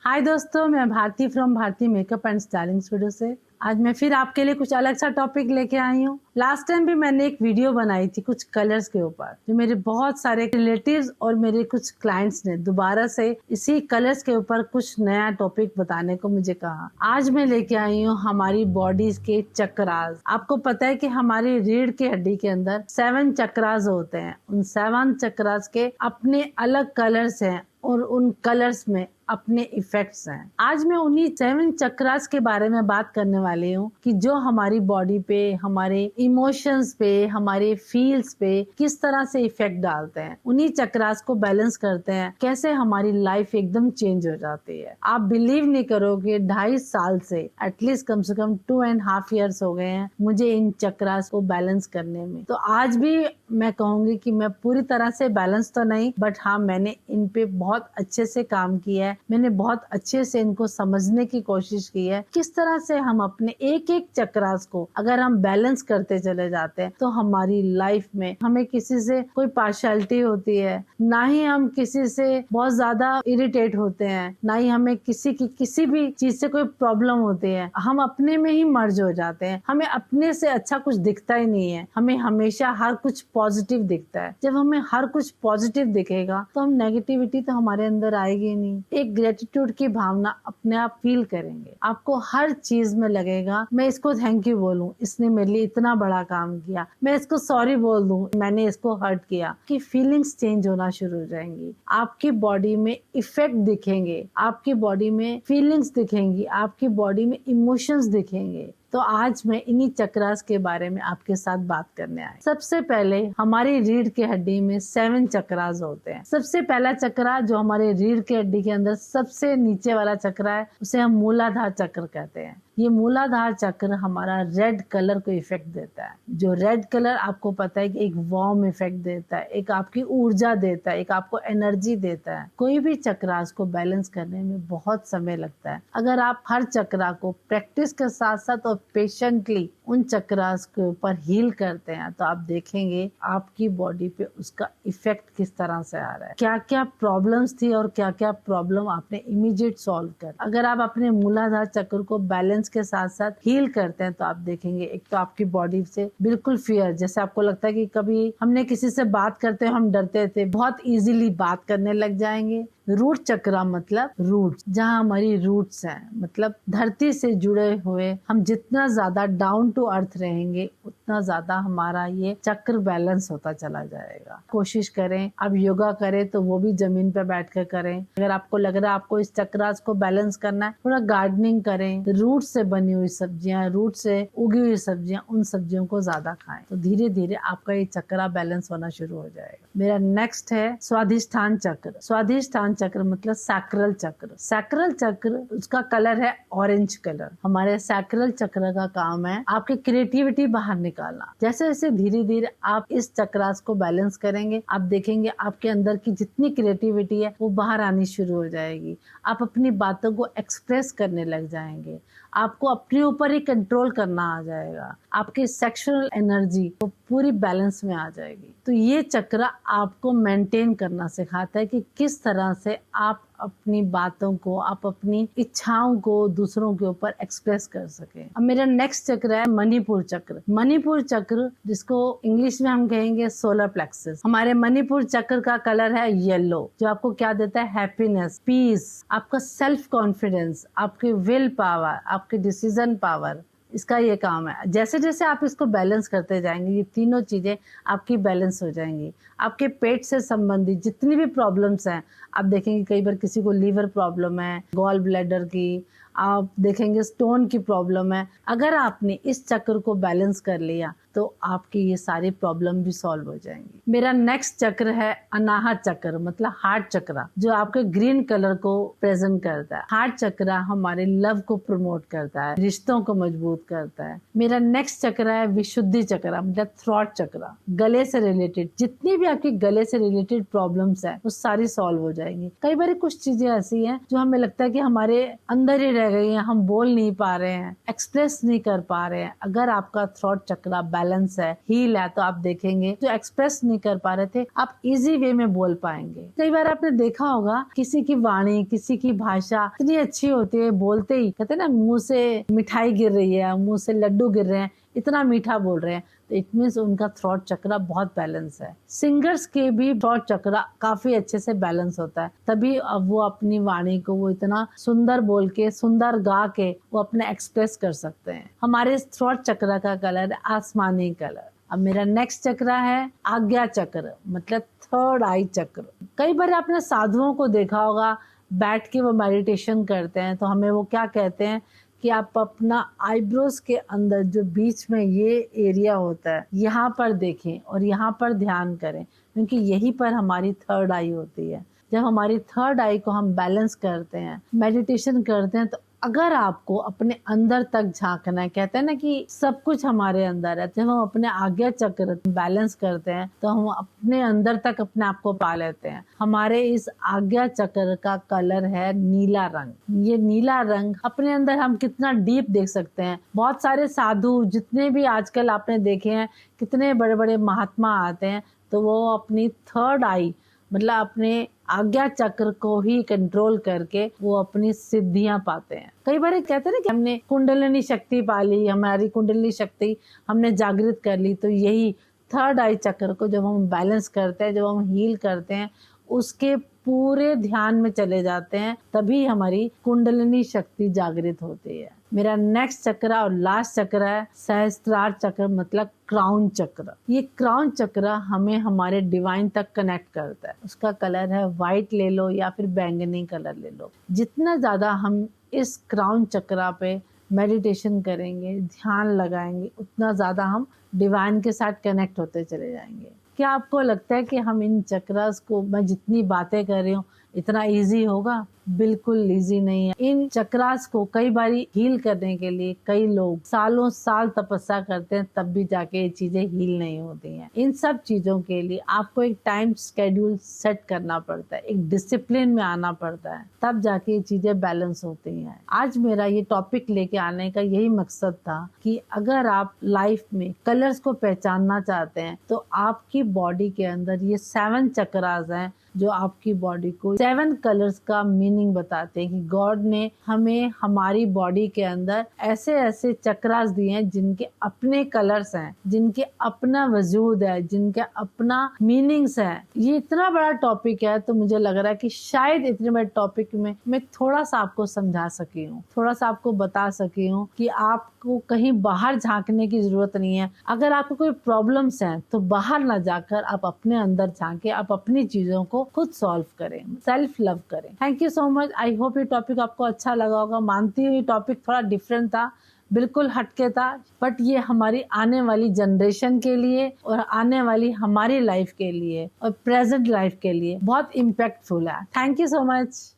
हाय दोस्तों, मैं Bharti from Bharti makeup and styling studio से। आज मैं फिर आपके लिए कुछ अलग सा टॉपिक लेके आई हूँ। लास्ट टाइम भी मैंने एक वीडियो बनाई थी कुछ कलर्स के ऊपर, जो मेरे बहुत सारे रिलेटिव्स और मेरे कुछ क्लाइंट्स ने दोबारा से इसी कलर्स के ऊपर कुछ नया टॉपिक बताने को मुझे कहा। आज मैं लेके आई हूँ हमारी बॉडी के चक्रास। आपको पता है कि हमारी रीढ़ की हड्डी के अंदर 7 चक्रास होते हैं। उन 7 चक्रास के अपने अलग कलर्स हैं और उन कलर्स में अपने इफेक्ट्स हैं। आज मैं उन्हीं 7 चक्रास के बारे में बात करने वाली हूँ कि जो हमारी बॉडी पे, हमारे इमोशंस पे, हमारे फील्स पे किस तरह से इफेक्ट डालते हैं। उन्हीं चक्रास को बैलेंस करते हैं, कैसे हमारी लाइफ एकदम चेंज हो जाती है। आप बिलीव नहीं करोगे, 2.5 साल से एटलीस्ट कम से कम 2.5 years हो गए हैं मुझे इन चक्रास को बैलेंस करने में। तो आज भी मैं कहूंगी कि मैं पूरी तरह से बैलेंस तो नहीं, बट हाँ, मैंने इन पे बहुत अच्छे से काम किया है। मैंने बहुत अच्छे से इनको समझने की कोशिश की है, किस तरह से हम अपने एक एक चक्रास को अगर हम बैलेंस करते चले जाते हैं तो हमारी लाइफ में हमें किसी से कोई पार्शियलिटी होती है, ना ही हम किसी से बहुत ज्यादा इरिटेट होते हैं, ना ही हमें किसी की किसी भी चीज से कोई प्रॉब्लम होती है। हम अपने में ही मर्ज हो जाते हैं, हमें अपने से अच्छा कुछ दिखता ही नहीं है। हमें हमेशा हर कुछ पॉजिटिव दिखता है। जब हमें हर कुछ पॉजिटिव दिखेगा तो हम नेगेटिविटी तो हमारे अंदर आएगी नहीं। एक ग्रेटिट्यूड की भावना अपने आप फील करेंगे। आपको हर चीज में लगेगा मैं इसको थैंक यू बोलूं, इसने मेरे लिए इतना बड़ा काम किया, मैं इसको सॉरी बोल दूं, मैंने इसको हर्ट किया, कि फीलिंग्स चेंज होना शुरू हो जाएंगी। आपकी बॉडी में इफेक्ट दिखेंगे, आपकी बॉडी में फीलिंग्स दिखेंगी, आपकी बॉडी में इमोशंस दिखेंगे। तो आज मैं इन्हीं चक्रास के बारे में आपके साथ बात करने आई। सबसे पहले हमारी रीढ़ की हड्डी में 7 चक्रास होते हैं। सबसे पहला चक्रा जो हमारे रीढ़ की हड्डी के अंदर सबसे नीचे वाला चक्र है, उसे हम मूलाधार चक्र कहते हैं। ये मूलाधार चक्र हमारा रेड कलर को इफेक्ट देता है। जो रेड कलर आपको पता है कि एक वार्म इफेक्ट देता है, एक आपकी ऊर्जा देता है, एक आपको एनर्जी देता है। कोई भी चक्रास को बैलेंस करने में बहुत समय लगता है। अगर आप हर चक्रा को प्रैक्टिस के साथ साथ और पेशेंटली उन चक्रास के ऊपर हील करते हैं तो आप देखेंगे आपकी बॉडी पे उसका इफेक्ट किस तरह से आ रहा है, क्या क्या प्रॉब्लम्स थी और क्या क्या प्रॉब्लम आपने इमीडिएट सॉल्व कर। अगर आप अपने मूलाधार चक्र को बैलेंस के साथ साथ हील करते हैं तो आप देखेंगे एक तो आपकी बॉडी से बिल्कुल फियर, जैसे आपको लगता है कि कभी हमने किसी से बात करते हम डरते थे, बहुत इजीली बात करने लग जाएंगे। रूट चक्रा मतलब रूट्स, जहाँ हमारी रूट्स हैं, मतलब धरती से जुड़े हुए। हम जितना ज्यादा डाउन टू अर्थ रहेंगे उतना ज्यादा हमारा ये चक्र बैलेंस होता चला जाएगा। कोशिश करें, आप योगा करें तो वो भी जमीन पे बैठ कर करें। अगर आपको लग रहा है आपको इस चक्रास को बैलेंस करना है, थोड़ा गार्डनिंग करें। रूट से बनी हुई सब्जियां, रूट से उगी हुई सब्जियां, उन सब्जियों को ज्यादा खाएं तो धीरे धीरे आपका ये चक्रा बैलेंस होना शुरू हो जाएगा। मेरा नेक्स्ट है स्वाधिष्ठान चक्र। स्वाधिष्ठान चक्र मतलब सैक्रल चक्र। सैक्रल चक्र, उसका कलर है ऑरेंज कलर। हमारे सैक्रल चक्र का काम है आपकी क्रिएटिविटी बाहर निकालना। जैसे जैसे धीरे धीरे आप इस चक्रास को बैलेंस करेंगे, आप देखेंगे आपके अंदर की जितनी क्रिएटिविटी है वो बाहर आनी शुरू हो जाएगी। आप अपनी बातों को एक्सप्रेस करने लग जाएंगे। आपको अपने ऊपर ही कंट्रोल करना आ जाएगा। आपकी सेक्सुअल एनर्जी वो पूरी बैलेंस में आ जाएगी। तो ये चक्र आपको मेंटेन करना सिखाता है कि किस तरह से आप अपनी बातों को, आप अपनी इच्छाओं को दूसरों के ऊपर एक्सप्रेस कर सके। अब मेरा नेक्स्ट चक्र है मणिपुर चक्र। मणिपुर चक्र, जिसको इंग्लिश में हम कहेंगे सोलर प्लेक्सस। हमारे मणिपुर चक्र का कलर है येलो, जो आपको क्या देता है, हैप्पीनेस, पीस, आपका सेल्फ कॉन्फिडेंस, आपकी विल पावर, आपकी डिसीजन पावर। इसका ये काम है। जैसे जैसे आप इसको बैलेंस करते जाएंगे, ये तीनों चीजें आपकी बैलेंस हो जाएंगी। आपके पेट से संबंधित जितनी भी प्रॉब्लम्स हैं, आप देखेंगे कई बार किसी को लीवर प्रॉब्लम है, गॉल ब्लैडर की, आप देखेंगे स्टोन की प्रॉब्लम है। अगर आपने इस चक्र को बैलेंस कर लिया तो आपकी ये सारी प्रॉब्लम भी सॉल्व हो जाएंगी। मेरा नेक्स्ट चक्र है अनाहत चक्र, मतलब हार्ट चक्र, जो आपके ग्रीन कलर को प्रेजेंट करता है। हार्ट चक्र हमारे लव को प्रमोट करता है, रिश्तों को मजबूत करता है। मेरा नेक्स्ट चक्र है विशुद्धि चक्र, मतलब थ्रोट चक्र। गले से रिलेटेड जितनी भी आपकी गले से रिलेटेड प्रॉब्लम्स है वो सारी सॉल्व हो जाएंगी। कई बार कुछ चीजें ऐसी हैं जो हमें लगता है कि हमारे अंदर ही रह गई हैं, हम बोल नहीं पा रहे हैं, एक्सप्रेस नहीं कर पा रहे हैं। अगर आपका थ्रोट चक्र बैलेंस है, हील है, तो आप देखेंगे जो एक्सप्रेस नहीं कर पा रहे थे आप इजी वे में बोल पाएंगे। कई बार आपने देखा होगा किसी की वाणी, किसी की भाषा इतनी अच्छी होती है, बोलते ही कहते हैं ना मुंह से मिठाई गिर रही है, मुंह से लड्डू गिर रहे हैं, इतना मीठा बोल रहे हैं, तो इट मीन्स उनका थ्रोट चक्रा बहुत बैलेंस है। सिंगर्स के भी थ्रोट चक्रा काफी अच्छे से बैलेंस होता है, तभी अब वो अपनी वाणी को वो इतना सुंदर बोल के, सुंदर गा के वो अपने एक्सप्रेस कर सकते हैं। हमारे इस थ्रोट चक्रा का कलर है आसमानी कलर। अब मेरा नेक्स्ट चक्र है आज्ञा चक्र, मतलब थर्ड आई चक्र। कई बार आपने साधुओं को देखा होगा बैठ के वो मेडिटेशन करते हैं, तो हमें वो क्या कहते हैं कि आप अपना आईब्रोज के अंदर जो बीच में ये एरिया होता है यहाँ पर देखें और यहाँ पर ध्यान करें, क्योंकि यहीं पर हमारी थर्ड आई होती है। जब हमारी थर्ड आई को हम बैलेंस करते हैं, मेडिटेशन करते हैं, तो अगर आपको अपने अंदर तक झांकना है, कहते हैं ना कि सब कुछ हमारे अंदर है, जब हम अपने आज्ञा चक्र बैलेंस करते हैं तो हम अपने अंदर तक अपने आप को पा लेते हैं। हमारे इस आज्ञा चक्र का कलर है नीला रंग। ये नीला रंग अपने अंदर हम कितना डीप देख सकते हैं। बहुत सारे साधु जितने भी आजकल आपने देखे हैं, कितने बड़े बड़े महात्मा आते हैं, तो वो अपनी थर्ड आई मतलब अपने आज्ञा चक्र को ही कंट्रोल करके वो अपनी सिद्धियां पाते हैं। कई बार कहते हैं ना कि हमने कुंडलिनी शक्ति पा ली, हमारी कुंडलिनी शक्ति हमने जागृत कर ली, तो यही थर्ड आई चक्र को जब हम बैलेंस करते हैं, जब हम हील करते हैं, उसके पूरे ध्यान में चले जाते हैं, तभी हमारी कुंडलिनी शक्ति जागृत होती है। मेरा नेक्स्ट चक्र और लास्ट चक्र है सहस्त्रार चक्र, मतलब क्राउन चक्र। ये क्राउन चक्र हमें हमारे डिवाइन तक कनेक्ट करता है। उसका कलर है व्हाइट ले लो या फिर बैंगनी कलर ले लो। जितना ज्यादा हम इस क्राउन चक्र पे मेडिटेशन करेंगे, ध्यान लगाएंगे, उतना ज्यादा हम डिवाइन के साथ कनेक्ट होते चले जाएंगे। क्या आपको लगता है कि हम इन चक्रास को, मैं जितनी बातें कर रही हूँ, इतना इजी होगा? बिल्कुल इजी नहीं है। इन चक्रास को कई बारी हील करने के लिए कई लोग सालों साल तपस्या करते हैं, तब भी जाके ये चीजें हील नहीं होती हैं। इन सब चीजों के लिए आपको एक टाइम स्केड्यूल सेट करना पड़ता है, एक डिसिप्लिन में आना पड़ता है, तब जाके ये चीजें बैलेंस होती हैं। आज मेरा ये टॉपिक लेके आने का यही मकसद था कि अगर आप लाइफ में कलर्स को पहचानना चाहते हैं, तो आपकी बॉडी के अंदर ये 7 चक्रास हैं जो आपकी बॉडी को 7 कलर्स का मीनिंग बताते हैं कि गॉड ने हमें हमारी बॉडी के अंदर ऐसे ऐसे चक्रास दिए हैं जिनके अपने कलर्स हैं, जिनके अपना वजूद है, जिनके अपना मीनिंग्स है। ये इतना बड़ा टॉपिक है, तो मुझे लग रहा है कि शायद इतने बड़े टॉपिक में मैं थोड़ा सा आपको समझा सकी हूँ, थोड़ा सा आपको बता सकी हूँ कि आपको कहीं बाहर झांकने की जरूरत नहीं है। अगर आपको कोई प्रॉब्लम्स हैं तो बाहर ना जाकर आप अपने अंदर झांके, आप अपनी चीजों को खुद सॉल्व करें, सेल्फ लव करें। Thank you so much. I hope ये टॉपिक आपको अच्छा लगा होगा। मानती हूँ ये टॉपिक थोड़ा डिफरेंट था, बिल्कुल हटके था, बट ये हमारी आने वाली जनरेशन के लिए और आने वाली हमारी लाइफ के लिए और प्रेजेंट लाइफ के लिए बहुत इम्पैक्टफुल है। Thank you so much.